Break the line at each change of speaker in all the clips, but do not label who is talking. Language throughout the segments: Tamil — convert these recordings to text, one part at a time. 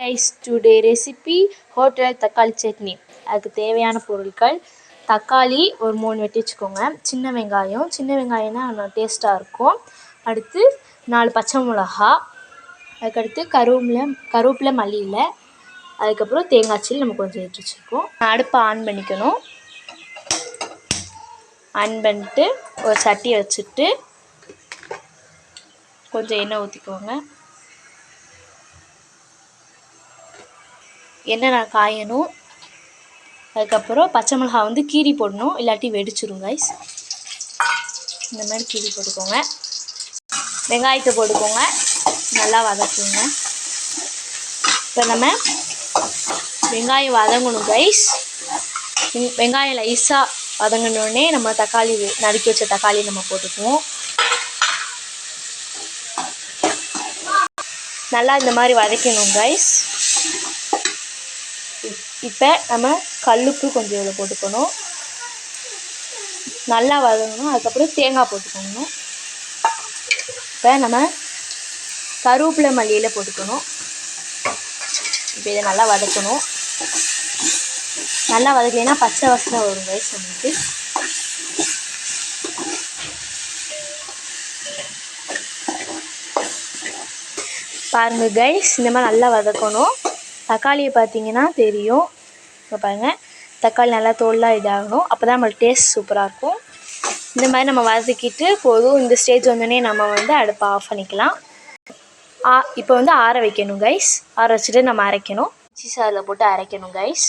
கைஸ், டுடே ரெசிபி ஹோட்டல் தக்காளி சட்னி. அதுக்கு தேவையான பொருட்கள்: தக்காளி ஒரு 3 வெட்டி வச்சுக்கோங்க. சின்ன வெங்காயம்னா நல்லா டேஸ்ட்டாக இருக்கும். அடுத்து 4 பச்சை மிளகா, அதுக்கடுத்து கருவேப்பிலை, மல்லி இலை, அதுக்கப்புறம் தேங்காய் சீல் நம்ம கொஞ்சம் எடுத்து வச்சுருக்கோம். அடுப்பை ஆன் பண்ணிக்கணும். ஆன் பண்ணிட்டு ஒரு சட்டியை வச்சுட்டு கொஞ்சம் எண்ணெய் ஊற்றிக்கோங்க. எண்ணெய் காயணும். அதுக்கப்புறம் பச்சை மிளகா கீரி போடணும், இல்லாட்டி வெடிச்சிரும் கைஸ். இந்த மாதிரி கீரி போட்டுக்கோங்க. வெங்காயத்தை போட்டுக்கோங்க, நல்லா வதக்குங்க. இப்போ நம்ம வெங்காயம் வதங்கணும் கைஸ். வெங்காயம் லைஸாக வதங்கினோடனே நம்ம தக்காளி நறுக்கி வச்ச தக்காளி நம்ம போட்டுக்குவோம். நல்லா இந்த மாதிரி வதக்கணும் கைஸ். இப்போ நம்ம கல்லுப்பு கொஞ்சம் இதில் போட்டுக்கணும், நல்லா வதங்கணும். அதுக்கப்புறம் தேங்காய் போட்டுக்கணும். இப்போ நம்ம கருவேப்பிலை, மல்லியில் போட்டுக்கணும். இப்போ இதை நல்லா வதக்கணும். நல்லா வதக்கலைன்னா பச்சை வாசனை வரும் கைஸ் நமக்கு. பாருங்கள் கைஸ், இந்த மாதிரி நல்லா வதக்கணும். தக்காளியை பார்த்தீங்கன்னா தெரியும். இப்போ பாருங்கள், தக்காளி நல்லா தோல்லாம் இதாகணும். அப்போ தான் நம்மளுக்கு டேஸ்ட் சூப்பராக இருக்கும். இந்த மாதிரி நம்ம வதக்கிட்டு போதும். இந்த ஸ்டேஜ் வந்தோடனே நம்ம அடுப்பை ஆஃப் பண்ணிக்கலாம். இப்போ ஆற வைக்கணும் கைஸ். ஆற வச்சுட்டு நம்ம அரைக்கணும். சீஸ் அதில் போட்டு அரைக்கணும் கைஸ்.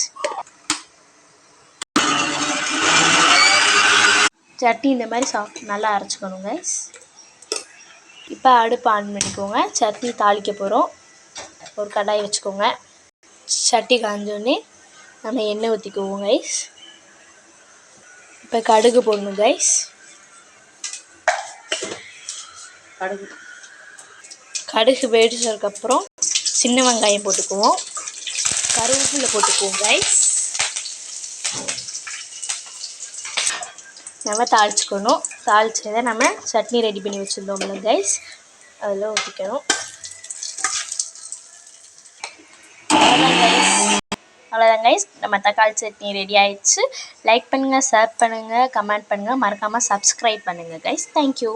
சட்னி இந்த மாதிரி நல்லா அரைச்சிக்கணும் கைஸ். இப்போ அடுப்பு ஆன் பண்ணிக்கோங்க. சட்னி தாளிக்க போகிறோம். ஒரு கடாய் வச்சுக்கோங்க. சட்டி காஞ்சோடனே நம்ம எண்ணெய் ஊற்றிக்குவோம் கைஸ். இப்போ கடுகு போடணும் கைஸ். கடுகு வெடிச்சதுக்கப்புறம் சின்ன வெங்காயம் போட்டுக்குவோம். கருவேப்பிலை போட்டுக்குவோம் கைஸ். நம்ம தாளிச்சுக்கணும். தாளிச்சதை நம்ம சட்னி ரெடி பண்ணி வச்சுருந்தோம்ல கைஸ், அதில் ஊற்றிக்கணும். அவ்வளோதான் கைஸ், நம்ம தக்காளி சட்னி ரெடி ஆயிடுச்சு. லைக் பண்ணுங்கள், ஷேர் பண்ணுங்கள், கமெண்ட் பண்ணுங்கள், மறக்காமல் சப்ஸ்கிரைப் பண்ணுங்கள் கைஸ். தேங்க்யூ.